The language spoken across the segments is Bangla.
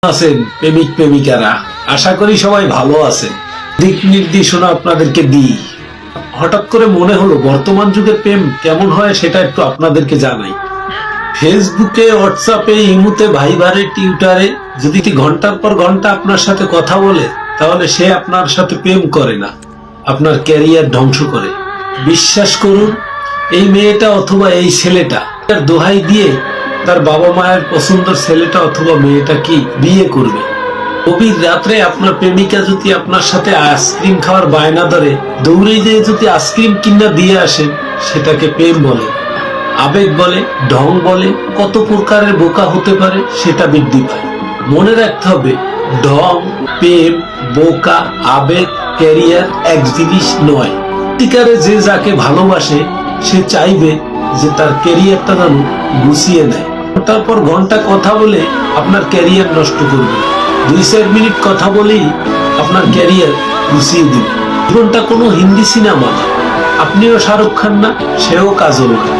আছেন প্রেমিক প্রেমিকারা? আশা করি সবাই ভালো আছেন। দিক নির্দেশনা আপনাদেরকে দিই। হঠাৎ করে মনে হলো বর্তমান যুগের প্রেম কেমন হয় সেটা একটু আপনাদেরকে জানাই। ফেসবুকে, হোয়াটসঅ্যাপে, ইমুতে, ভাইবারে, টিউটারে যদি ঘন্টার পর ঘন্টা আপনার সাথে কথা বলে, তাহলে সে আপনার সাথে প্রেম করে না, আপনার ক্যারিয়ার ধ্বংস করে। বিশ্বাস করুন, এই মেয়েটা অথবা এই ছেলেটা তার দোহাই দিয়ে তার বাবা মায়ের পছন্দের ছেলেটা অথবা মেয়েটা কি বিয়ে করবে? গভীর রাত্রে আপনার প্রেমিকা যদি আপনার সাথে আইসক্রিম খাওয়ার বায়না ধরে, দৌড়ে যেয়ে যদি আইসক্রিম কিনা দিয়ে আসেন, সেটাকে প্রেম বলে, আবেগ বলে, ঢং বলে, কত প্রকারের বোকা হতে পারে সেটা বৃদ্ধি পায়। মনে রাখতে হবে, ঢং, প্রেম, বোকা, আবেগ, ক্যারিয়ার এক জিনিস নয়। সত্যিকারে যে যাকে ভালোবাসে সে চাইবে যে তার ক্যারিয়ারটা যেন গুছিয়ে নেয়। ঘন্টার পর ঘন্টা কথা বলে আপনার ক্যারিয়ার নষ্ট করবে, 2-4 মিনিট কথা বলেই আপনার ক্যারিয়ার গুছিয়ে দিবে। জীবনটা কোনো হিন্দি সিনেমা না, আপনিও শাহরুখ খান না, সেও কাজল না।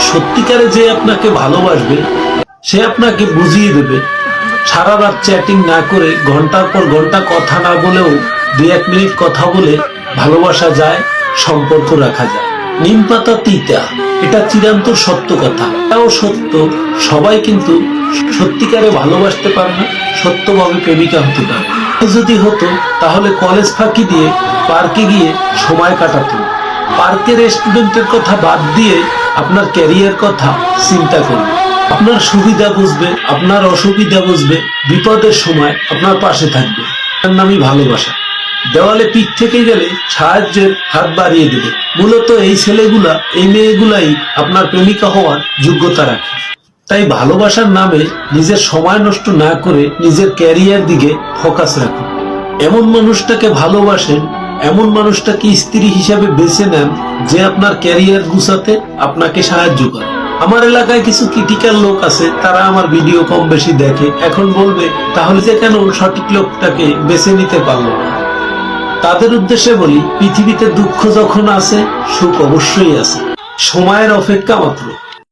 সত্যিকারে যে আপনাকে ভালোবাসবে সে আপনাকে বুঝিয়ে দেবে। সারা রাত চ্যাটিং না করে, ঘন্টার পর ঘন্টা কথা না বলেও 2-1 মিনিট কথা বলে ভালোবাসা যায়, সম্পর্ক রাখা যায়। নিম পাতা তিতা, এটা চিরন্তর সত্য কথা। এটাও সত্য, সবাই কিন্তু সত্যিকারে ভালোবাসতে পারে না, সত্যভাবে প্রেমিকা হতে পারে। যদি হতো তাহলে কলেজ ফাঁকি দিয়ে পার্কে গিয়ে সময় কাটাতো। পার্কের রেস্টুরেন্টের কথা বাদ দিয়ে আপনার ক্যারিয়ার কথা চিন্তা করবে। আপনার সুবিধা বুঝবে, আপনার অসুবিধা বুঝবে, বিপদের সময় আপনার পাশে থাকবে। তার নামই ভালোবাসা। দেওয়ালে পিঠ থেকে গেলে সাহায্যের হাত বাড়িয়ে দেবে। মূলত এই ছেলেগুলা, এই মেয়েগুলাই আপনার প্রেমিকা হওয়ার যোগ্যতা রাখে। তাই ভালোবাসার নামে নিজের সময় নষ্ট না করে নিজের ক্যারিয়ার দিকে ফোকাস রাখুন। এমন মানুষটাকে ভালোবাসেন, এমন মানুষটাকে স্ত্রী হিসাবে বেছে নেন যে আপনার ক্যারিয়ার গুছাতে আপনাকে সাহায্য করে। আমার এলাকায় কিছু ক্রিটিক্যাল লোক আছে, তারা আমার ভিডিও কম বেশি দেখে। এখন বলবে, তাহলে যে কেন সঠিক লোকটাকে বেছে নিতে পারলো না? তাদের উদ্দেশ্যে বলি, পৃথিবীতে দুঃখ যখন আছে, সুখ অবশ্যই আছে। সময়ের অপেক্ষা মাত্র।